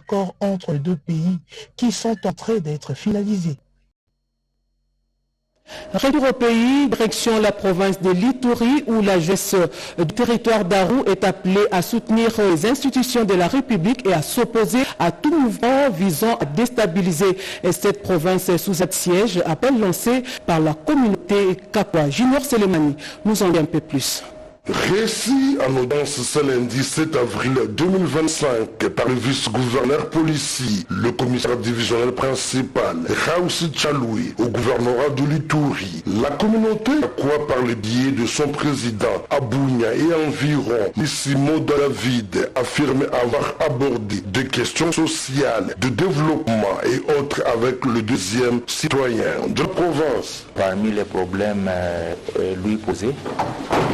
accords entre les deux pays qui sont en train d'être finalisés. Retour au pays, direction la province de l'Ituri où la jeunesse du territoire d'Aru est appelée à soutenir les institutions de la République et à s'opposer à tout mouvement visant à déstabiliser cette province sous siège, appel lancé par la communauté Kakwa. Junior Selemani nous en dit un peu plus. Récit en audience ce lundi 7 avril 2025 par le vice-gouverneur policier, le commissaire divisionnaire principal, Raoussi Chaloui, au gouvernorat de l'Ituri. La communauté, quoi par le biais de son président, Abounia et environ, Nissimo David, affirme avoir abordé des questions sociales, de développement et autres avec le deuxième citoyen de la province. Parmi les problèmes lui posés,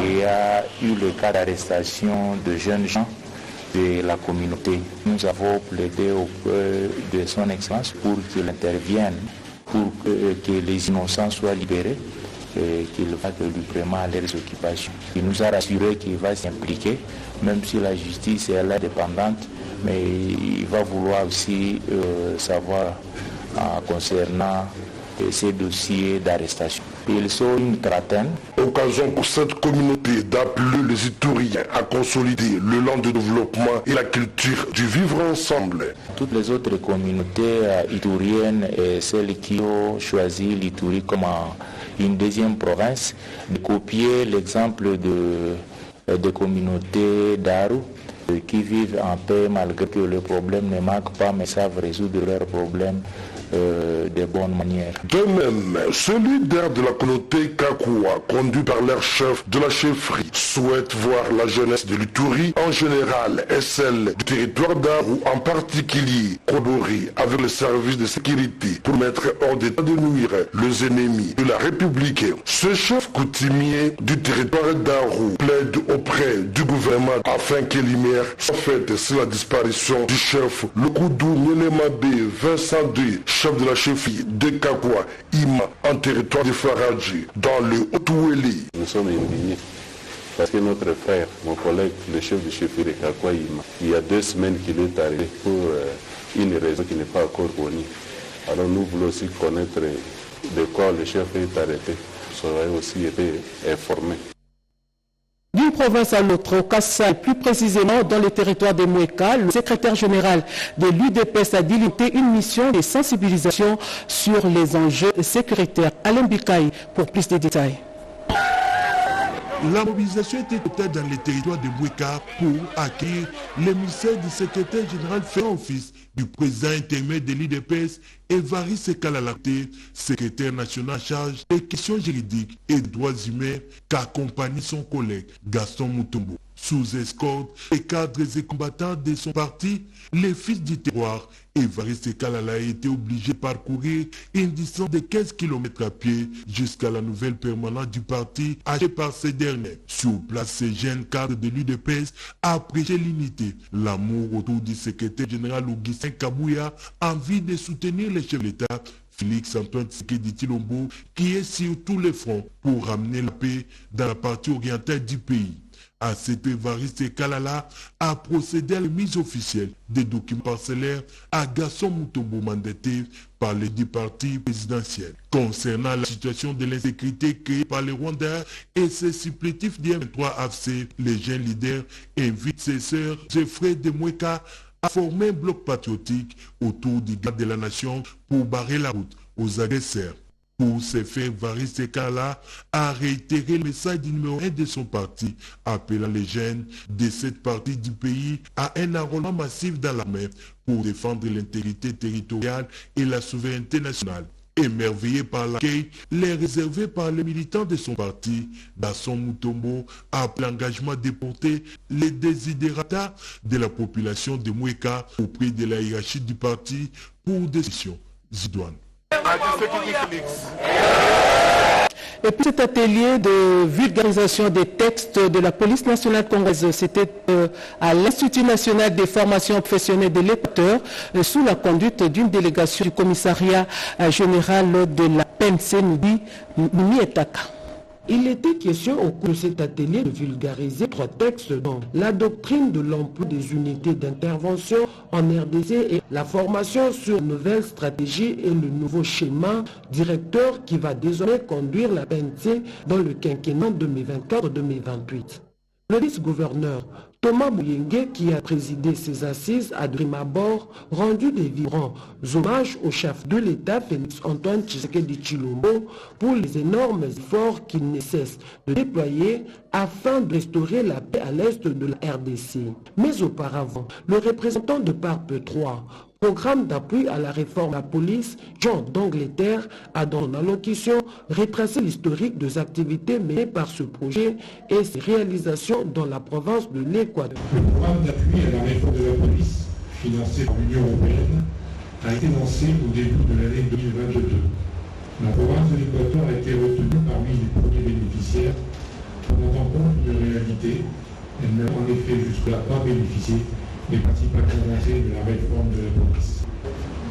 il y a eu le cas d'arrestation de jeunes gens de la communauté. Nous avons plaidé auprès de son excellence pour qu'il intervienne, pour que les innocents soient libérés et qu'il va librement à leurs occupations. Il nous a rassuré qu'il va s'impliquer, même si la justice est indépendante, mais il va vouloir aussi savoir concernant ces dossiers d'arrestation. Ils sont une trentaine. Occasion pour cette communauté d'appeler les Ituriens à consolider le plan de développement et la culture du vivre ensemble. Toutes les autres communautés ituriennes et celles qui ont choisi l'Ituri comme une deuxième province, de copier l'exemple des communautés d'Aru qui vivent en paix malgré que le problème ne manque pas, mais savent résoudre leurs problèmes de bonne manière. De même, solidaires de la communauté Kakwa, conduit par leur chef de la chefferie, souhaite voir la jeunesse de l'Ituri en général et celle du territoire d'Aru en particulier collaborer avec les services de sécurité pour mettre hors d'état de nuire les ennemis de la République. Ce chef coutumier du territoire d'Aru plaide auprès du gouvernement afin que l'IMER soit faite sur la disparition du chef Lokoudou Nélemabe Vincent II, chef de la chefferie de Kakwa, Ima, en territoire de Faradji, dans le Haut-Ouéli. Nous sommes indignés parce que notre frère, mon collègue, le chef de chefferie de Kakwa, Ima, il y a 2 semaines qu'il est arrivé pour une raison qui n'est pas encore connue. Alors nous voulons aussi connaître de quoi le chef est arrêté. Nous aurions aussi été informés. D'une province à l'autre, au Kassai, plus précisément dans le territoire de Moueka, le secrétaire général de l'UDPS a délimité une mission de sensibilisation sur les enjeux sécuritaires. Alain Bikaï pour plus de détails. La mobilisation était totale dans les territoires de Moueka pour accueillir l'émissaire du secrétaire général faisant office du président intermédiaire de l'UDPS, Évariste Kalalaté, secrétaire national en charge des questions juridiques et des droits humains, qu'accompagne son collègue Gaston Mutombo. Sous escorte, les cadres et combattants de son parti, les fils du terroir, Évariste Kalala a été obligé de parcourir une distance de 15 km à pied jusqu'à la nouvelle permanente du parti achetée par ces derniers. Sur place, ces jeunes cadres de l'UDPS a prêché l'unité, l'amour autour du secrétaire général Augustin Kabouya, envie de soutenir les chefs de l'État Félix-Antoine Tshisekedi Tshilombo, qui est sur tous les fronts pour ramener la paix dans la partie orientale du pays. À cet Évariste Kalala a procédé à la mise officielle des documents parcellaires à Gaston Mutombo mandaté par les 10 partis présidentiels. Concernant la situation de l'insécurité créée par les Rwandais et ses supplétifs du M23 AFC, les jeunes leaders invitent ses sœurs Geoffrey de Moueka à former un bloc patriotique autour du garde de la nation pour barrer la route aux agresseurs. Pour ce faire, Évariste Kalala a réitéré le message du numéro 1 de son parti, appelant les jeunes de cette partie du pays à un enrôlement massif dans l'armée pour défendre l'intégrité territoriale et la souveraineté nationale. Émerveillé par l'accueil, les réservé par les militants de son parti, Gaston Mutombo a appelé l'engagement de porter les désidérata de la population de Moueka auprès de la hiérarchie du parti pour décision. Zidouane. Et puis cet atelier de vulgarisation des textes de la police nationale congolaise, c'était à l'Institut national des formations professionnelles de l'Équateur, sous la conduite d'une délégation du commissariat général de la PNC, Nimi Etaka. Il était question au cours de cet atelier de vulgariser 3 textes dont la doctrine de l'emploi des unités d'intervention en RDC et la formation sur une nouvelle stratégie et le nouveau schéma directeur qui va désormais conduire la PNC dans le quinquennat 2024-2028. Le vice-gouverneur Thomas Bouyenge, qui a présidé ces assises, a de prime abord rendu des vibrants hommages au chef de l'État, Félix-Antoine Tshisekedi Tshilombo, pour les énormes efforts qu'il ne cesse de déployer afin de restaurer la paix à l'est de la RDC. Mais auparavant, le représentant de PARP 3, programme d'appui à la réforme de la police, Jean d'Angleterre, a dans son allocution retracé l'historique des activités menées par ce projet et ses réalisations dans la province de l'Équateur. Le programme d'appui à la réforme de la police, financé par l'Union européenne, a été lancé au début de l'année 2022. La province de l'Équateur a été retenue parmi les premiers bénéficiaires, prenant en compte une réalité. Elle n'a en effet jusque-là pas bénéficié des principales avancées de la réforme de la police.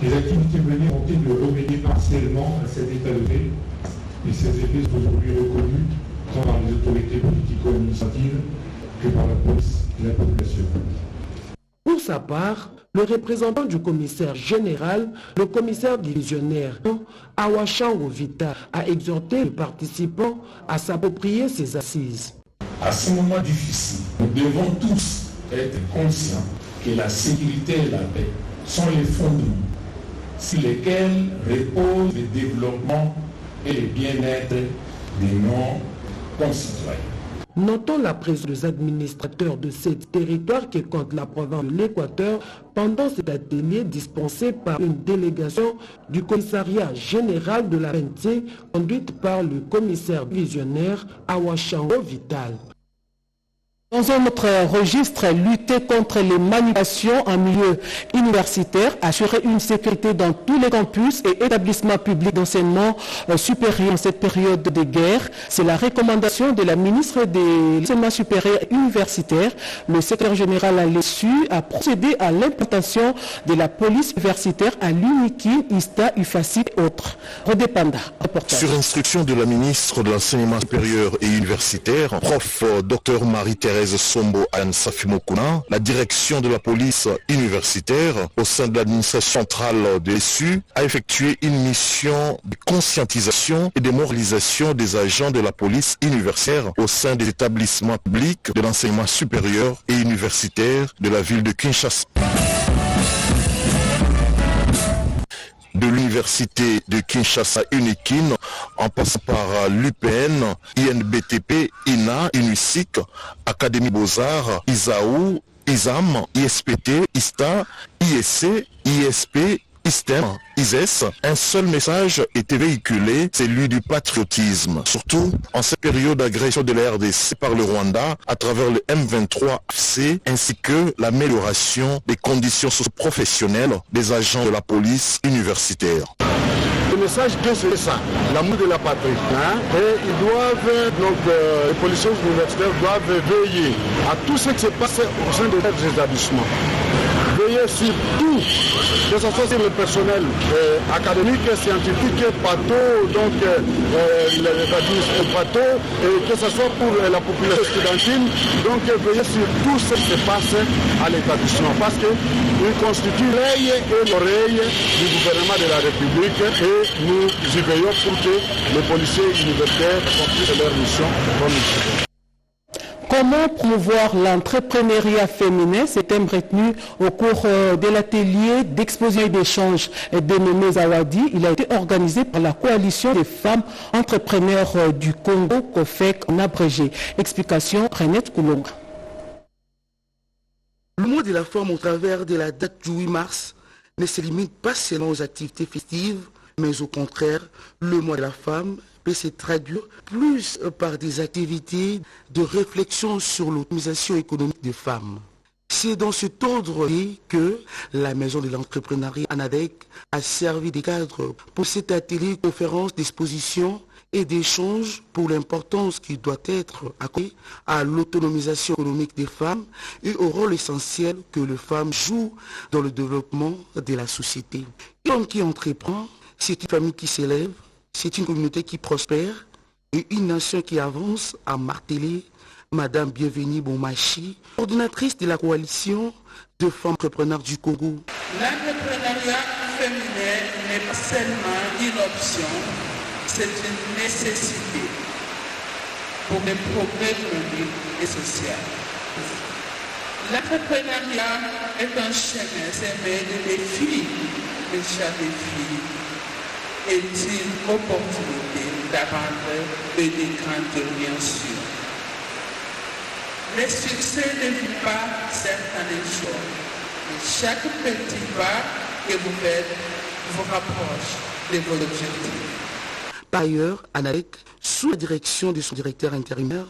Les activités menées ont été de remédier partiellement à cet état de fait, et ces effets sont aujourd'hui reconnus tant par les autorités politico-administratives que par la police et la population. Pour sa part, le représentant du commissaire général, le commissaire divisionnaire Awachango Vita, a exhorté les participants à s'approprier ces assises. À ce moment difficile, nous devons tous être conscients que la sécurité et la paix sont les fondements sur lesquels repose le développement et le bien-être de nos concitoyens. Notons la présence des administrateurs de ces territoires qui comptent la province de l'Équateur pendant cet atelier dispensé par une délégation du commissariat général de la PNC conduite par le commissaire divisionnaire Awachango Vital. Dans un autre registre, lutter contre les manipulations en milieu universitaire, assurer une sécurité dans tous les campus et établissements publics d'enseignement supérieur en cette période de guerre. C'est la recommandation de la ministre de l'enseignement supérieur et universitaire. Le secrétaire général à l'ESU a procédé à l'implantation de la police universitaire à l'UNIKI, ISTA, UFASI et autres. Redépenda. Sur instruction de la ministre de l'enseignement supérieur et universitaire, prof. Dr Marie-Thérèse Sombo Anne Safimokuna, la direction de la police universitaire au sein de l'administration centrale de l'ESU a effectué une mission de conscientisation et de moralisation des agents de la police universitaire au sein des établissements publics de l'enseignement supérieur et universitaire de la ville de Kinshasa. De l'université de Kinshasa UNIKIN, en passant par l'UPN, INBTP, INA, UNISIC, Académie Beaux-Arts, ISAO, ISAM, ISPT, ISTA, ISC, ISP, ISTEM, ISES, un seul message était véhiculé, celui du patriotisme. Surtout en cette période d'agression de la RDC par le Rwanda à travers le M23FC ainsi que l'amélioration des conditions socio-professionnelles des agents de la police universitaire. Le message c'est ça, l'amour de la patrie. Et ils doivent, donc les policiers universitaires doivent veiller à tout ce qui se passe au sein de leurs établissements. Veiller sur tout, que ce soit sur le personnel académique, scientifique, bateau, donc les bateaux, et que ce soit pour la population studentine, donc veiller sur tout ce qui se passe à l'établissement, parce qu'ils constituent l'œil et l'oreille du gouvernement de la République, et nous y veillons pour que les policiers universitaires accomplissent leur mission comme il faut. Comment promouvoir l'entrepreneuriat féminin? C'est thème retenu au cours de l'atelier d'exposition et d'échange dénommé Zawadi. Il a été organisé par la coalition des femmes entrepreneurs du Congo, COFEC en abrégé. Explication, Renette Koulonga. Le mois de la femme au travers de la date du 8 mars ne se limite pas seulement aux activités festives, mais au contraire, le mois de la femme peut se traduire plus par des activités de réflexion sur l'optimisation économique des femmes. C'est dans cet ordre que la Maison de l'entrepreneuriat ANADEC a servi de cadre pour cet atelier, conférence, d'exposition et d'échange pour l'importance qui doit être accordée à l'autonomisation économique des femmes et au rôle essentiel que les femmes jouent dans le développement de la société. L'homme qui entreprend, c'est une famille qui s'élève, c'est une communauté qui prospère, et une nation qui avance, a martelé Madame Bienvenue Bonmachi, coordinatrice de la coalition de femmes entrepreneurs du Congo. L'entrepreneuriat féminin n'est pas seulement une option, c'est une nécessité pour le progrès économique et social. L'entrepreneuriat est un chemin semé de défis, mais chaque défi est une opportunité d'apprendre et de grandir bien sûr. Le succès ne vit pas certaines choses, mais chaque petit pas que vous faites vous rapproche de vos objectifs. Par ailleurs, Analek, sous la direction de son directeur intérimaire,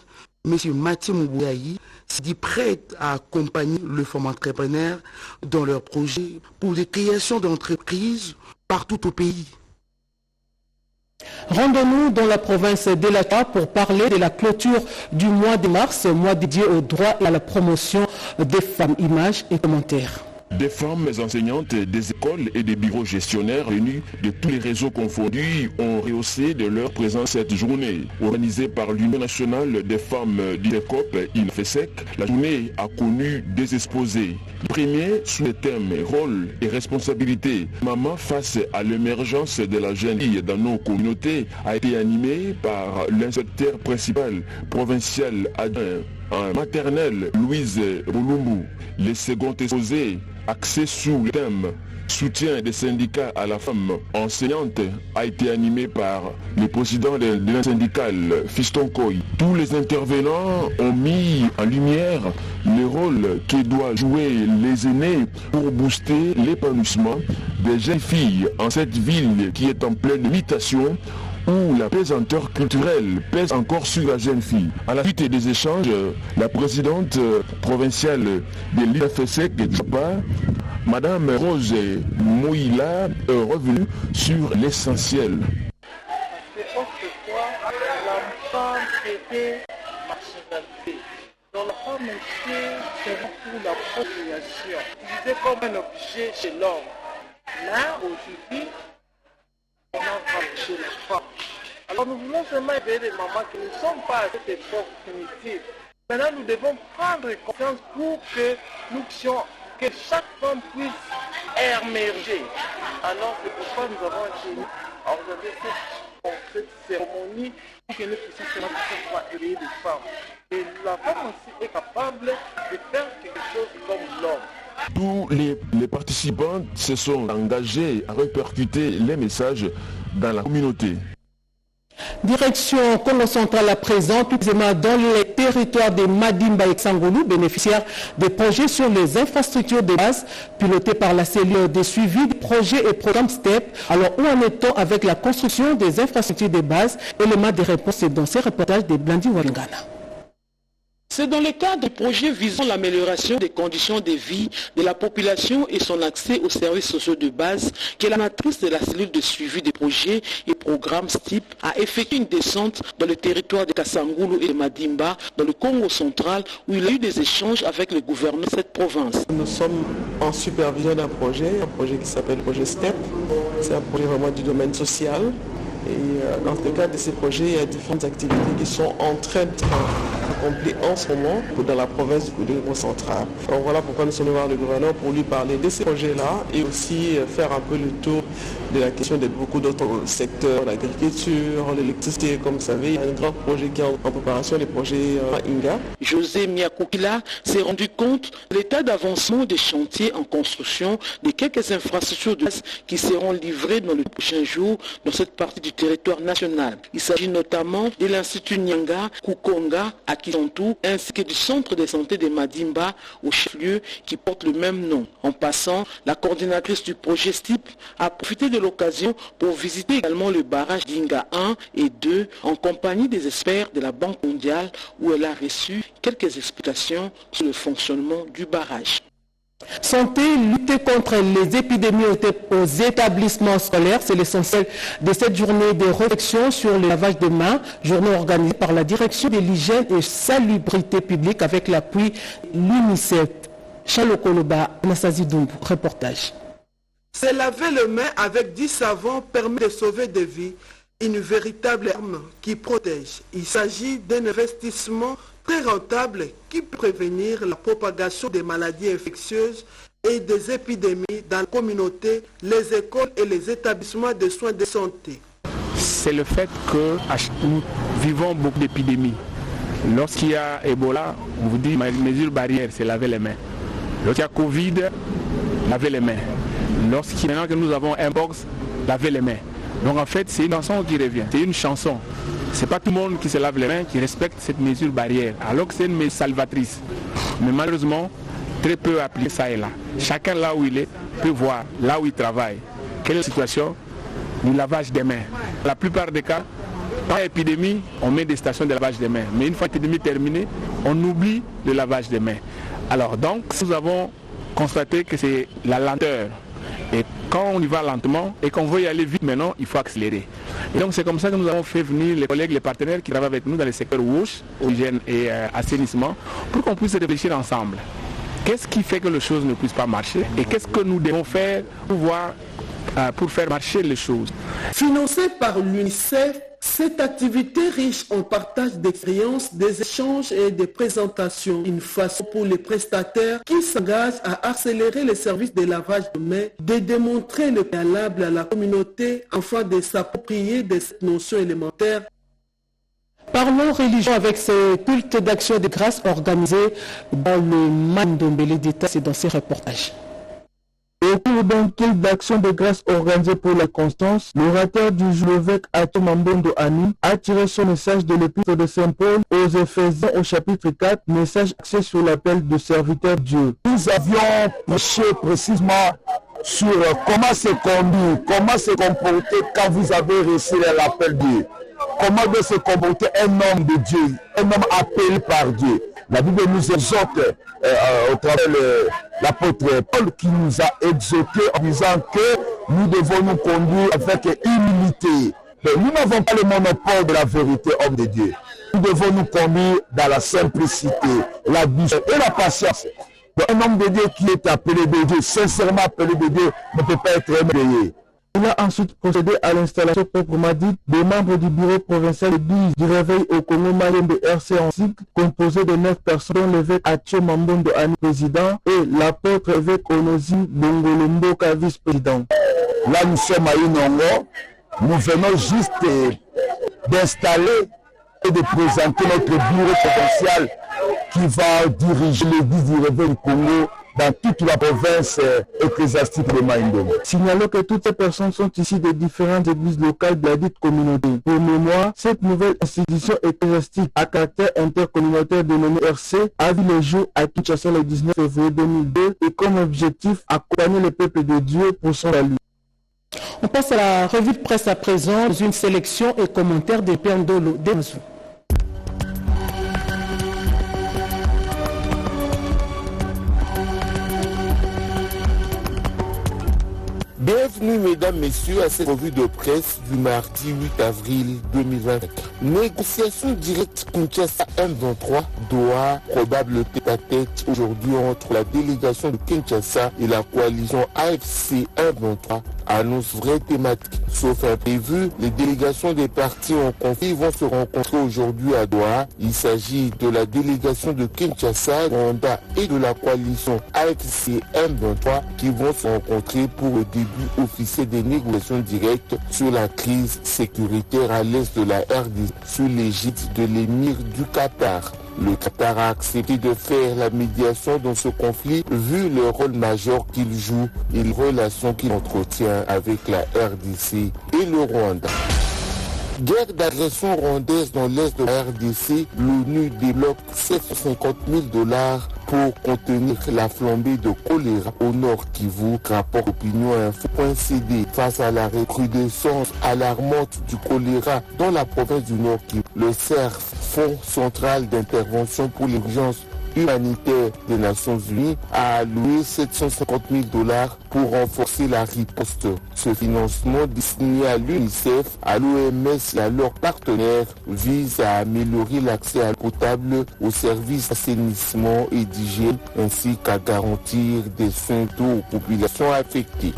M. Mathieu Moubouaï, s'est dit prête à accompagner le femmes entrepreneurs dans leurs projets pour des créations d'entreprises partout au pays. Rendons-nous dans la province d'Elata pour parler de la clôture du mois de mars, mois dédié aux droits et à la promotion des femmes. Images et commentaires. Des femmes enseignantes des écoles et des bureaux gestionnaires venus de tous les réseaux confondus ont rehaussé de leur présence cette journée. Organisée par l'Union nationale des femmes d'INECOP, INFESEC, la journée a connu des exposés. Le premier, sous le thème rôle et responsabilité, maman face à l'émergence de la jeune fille dans nos communautés, a été animé par l'inspecteur principal provincial adjoint en maternelle, Louise Boulumbu. Le second exposé, axé sur le thème soutien des syndicats à la femme enseignante, a été animé par le président de l'insyndicale, Fiston Koy. Tous les intervenants ont mis en lumière le rôle que doivent jouer les aînés pour booster l'épanouissement des jeunes filles en cette ville qui est en pleine mutation, où la pesanteur culturelle pèse encore sur la jeune fille. À la suite des échanges, la présidente provinciale de l'INFESEC de Tchapa, Madame Rose Mouila, est revenue sur l'essentiel. Autrefois, la femme était marginalisée. Donc la femme était pour la population, utilisée comme un objet chez l'homme. Là, aujourd'hui, on a empêché la femme. Alors nous voulons seulement aider les mamans qui ne sont pas à cette époque primitive. Maintenant nous devons prendre conscience pour que nous puissions, que chaque femme puisse émerger. Alors c'est pourquoi nous avons été organisé cette cérémonie pour que nous puissions pouvoir éveiller les femmes. Et la femme aussi est capable de faire quelque chose comme l'homme. Tous les participants se sont engagés à répercuter les messages dans la communauté. Direction Congo central à présent, tout simplement dans les territoires de Madimba et Sangolou, bénéficiaires des projets sur les infrastructures de base, pilotés par la cellule de suivi des projets et programmes STEP. Alors, où en est-on avec la construction des infrastructures de base? Élément de réponse dans ces reportages de Blandi Walingana. C'est dans le cadre du projet visant l'amélioration des conditions de vie de la population et son accès aux services sociaux de base que la matrice de la cellule de suivi des projets et programmes STIP a effectué une descente dans le territoire de Kasangulu et de Madimba, dans le Congo central, où il a eu des échanges avec le gouvernement de cette province. Nous sommes en supervision d'un projet qui s'appelle le projet STEP. C'est un projet vraiment du domaine social. Et dans le cadre de ces projets, il y a différentes activités qui sont en train d'être accomplies en ce moment dans la province du Congo central. Donc voilà pourquoi nous sommes venus voir le gouverneur pour lui parler de ces projets-là et aussi faire un peu le tour de la question de beaucoup d'autres secteurs, l'agriculture, l'électricité. Comme vous savez, il y a un grand projet qui est en préparation, les projets INGA. José Miakokila s'est rendu compte de l'état d'avancement des chantiers en construction de quelques infrastructures de base qui seront livrées dans les prochains jours dans cette partie du territoire national. Il s'agit notamment de l'Institut Nyanga, Kukonga, à Kisantou, ainsi que du centre de santé de Madimba, au chef-lieu qui porte le même nom. En passant, la coordinatrice du projet STIP a profité de l'occasion pour visiter également le barrage d'Inga 1 et 2 en compagnie des experts de la Banque mondiale où elle a reçu quelques explications sur le fonctionnement du barrage. Santé, lutter contre les épidémies aux établissements scolaires, c'est l'essentiel de cette journée de réflexion sur le lavage de mains, journée organisée par la direction de l'hygiène et salubrité publique avec l'appui de l'UNICEF. Chalokoloba, Anastasie Doumbou, reportage. Se laver les mains avec du savon permet de sauver des vies une véritable arme qui protège. Il s'agit d'un investissement très rentable qui peut prévenir la propagation des maladies infectieuses et des épidémies dans la communauté, les écoles et les établissements de soins de santé. C'est le fait que nous vivons beaucoup d'épidémies. Lorsqu'il y a Ebola, on vous dit mesure barrière, c'est laver les mains. Lorsqu'il y a Covid, laver les mains. Maintenant que nous avons Mpox, laver les mains. Donc en fait, c'est une chanson qui revient. C'est une chanson. C'est pas tout le monde qui se lave les mains qui respecte cette mesure barrière, alors que c'est une mesure salvatrice. Mais malheureusement, très peu appliqué ça et là. Chacun là où il est peut voir, là où il travaille. Quelle est la situation du lavage des mains? La plupart des cas, par épidémie, on met des stations de lavage des mains. Mais une fois l'épidémie terminée, on oublie le lavage des mains. Alors donc, nous avons constaté que c'est la lenteur. Et quand on y va lentement et qu'on veut y aller vite maintenant, il faut accélérer. Et donc c'est comme ça que nous avons fait venir les collègues, les partenaires qui travaillent avec nous dans les secteurs WOSH, hygiène et assainissement, pour qu'on puisse réfléchir ensemble. Qu'est-ce qui fait que les choses ne puissent pas marcher et qu'est-ce que nous devons faire pour faire marcher les choses. Financée par l'UNICEF, cette activité riche en partage d'expériences, des échanges et des présentations, une façon pour les prestataires qui s'engagent à accélérer les services de lavage de mains, de démontrer le préalable à la communauté afin de s'approprier de cette notion élémentaire. Parlons religion avec ce culte d'action de grâce organisé dans le Mandombele d'État, c'est dans ces reportages. Au cours d'un culte d'action de grâce organisé pour la Constance, l'orateur du jour, l'évêque Ato Mambondo Ani, a tiré son message de l'épître de Saint Paul aux Éphésiens au chapitre 4, message axé sur l'appel de serviteur Dieu. Nous avions prêché précisément sur comment se conduire, comment se comporter quand vous avez reçu l'appel de Dieu. Comment doit se comporter un homme de Dieu, un homme appelé par Dieu. La Bible nous exhorte au travers de l'apôtre Paul qui nous a exhorté en disant que nous devons nous conduire avec humilité. Mais nous n'avons pas le monopole de la vérité, homme de Dieu. Nous devons nous conduire dans la simplicité, la douceur et la patience. Un homme de Dieu qui est appelé de Dieu, sincèrement appelé de Dieu, ne peut pas être émerveillé. Il a ensuite procédé à l'installation proprement dite des membres du bureau provincial d'église du réveil au Congo malien de RC en cycle, composé de 9 personnes, dont l'évêque Atio Mambondo Ani, président, et l'apôtre évêque Onozi Bongolomboka, vice-président. Là, nous sommes à Inongo. Nous venons juste d'installer et de présenter notre bureau provincial qui va diriger l'église du réveil du Congo dans toute la province ecclésiastique de Maïndombe. Signalons que toutes ces personnes sont issues des différentes églises locales de la dite communauté. Pour mémoire, cette nouvelle institution ecclésiastique à caractère intercommunautaire dénommée RC a vu le jour à Kinshasa le 19 février 2002 et comme objectif accompagner le peuple de Dieu pour son salut. On passe à la revue de presse à présent, une sélection et commentaires de Pendolo Demazou. Bienvenue mesdames, messieurs à cette revue de presse du mardi 8 avril 2024. Négociation directe Kinshasa M23 Doha, probable tête-à-tête aujourd'hui entre la délégation de Kinshasa et la coalition AFC M23 annonce vraie thématique. Sauf imprévu, les délégations des partis en conflit vont se rencontrer aujourd'hui à Doha. Il s'agit de la délégation de Kinshasa, Rwanda et de la coalition AFC M23 qui vont se rencontrer pour le début officiel des négociations directes sur la crise sécuritaire à l'est de la RDC sous l'égide de l'émir du Qatar. Le Qatar a accepté de faire la médiation dans ce conflit vu le rôle majeur qu'il joue et les relations qu'il entretient avec la RDC et le Rwanda. Guerre d'agression rwandaise dans l'est de la RDC, l'ONU débloque 750 000 $ pour contenir la flambée de choléra au Nord Kivu, rapport opinion info.cd. Face à la recrudescence alarmante du choléra dans la province du Nord Kivu, le CERF, Fonds central d'intervention pour l'urgence humanitaire des Nations Unies, a alloué 750 000 $ pour renforcer la riposte. Ce financement destiné à l'UNICEF, à l'OMS et à leurs partenaires vise à améliorer l'accès à l'eau potable, aux services d'assainissement et d'hygiène, ainsi qu'à garantir des soins d'eau aux populations affectées.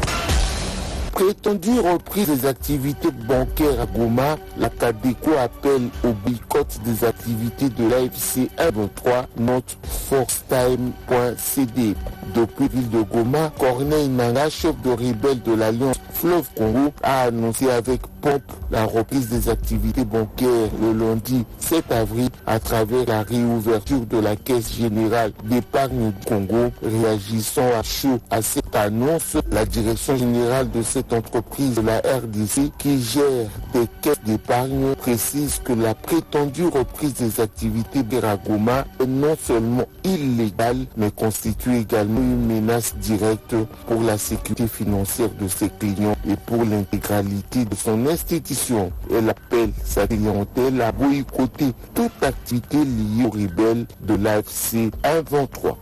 prétendue reprise des activités bancaires à Goma, la CADECO appelle au boycott des activités de l'AFC 123, note forcetime.cd. Depuis ville de Goma, Corneille Nangaa, chef de rebelle de l'Alliance Fleuve Congo, a annoncé avec pompe la reprise des activités bancaires le lundi 7 avril à travers la réouverture de la Caisse générale d'épargne du Congo. Réagissant à chaud à cette annonce, la direction générale de cette entreprise de la RDC qui gère des caisses d'épargne précise que la prétendue reprise des activités à Goma est non seulement illégale mais constitue également une menace directe pour la sécurité financière de ses clients et pour l'intégralité de son institution. Elle appelle sa clientèle à boycotter toute activité liée aux rebelles de l'AFC 123.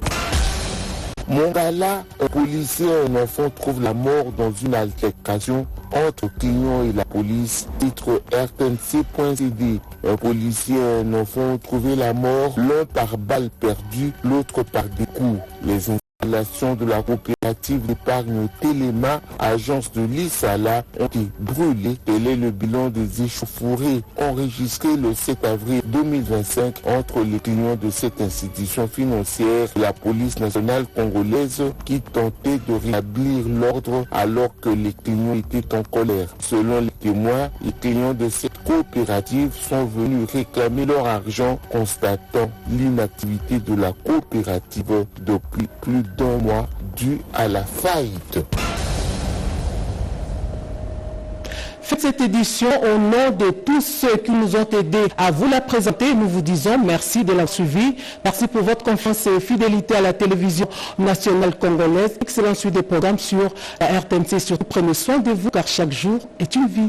Mongala, un policier et un enfant trouvent la mort dans une altercation entre clients et la police. Titre RTNC.cd. Un policier et un enfant ont trouvé la mort, l'un par balle perdue, l'autre par des coups. Les installations de la coopérative d'épargne Téléma, agence de l'Issala, ont été brûlées. Tel est le bilan des échauffourées enregistrées le 7 avril 2025 entre les clients de cette institution financière et la police nationale congolaise qui tentait de rétablir l'ordre alors que les clients étaient en colère. Selon les témoins, les clients de cette coopérative sont venus réclamer leur argent, constatant l'inactivité de la coopérative depuis plus d'un mois dû à la faillite. Faites cette édition au nom de tous ceux qui nous ont aidés à vous la présenter. Nous vous disons merci de la suivi. Merci pour votre confiance et fidélité à la télévision nationale congolaise. Excellente suite des programmes sur la RTNC. Surtout prenez soin de vous car chaque jour est une vie.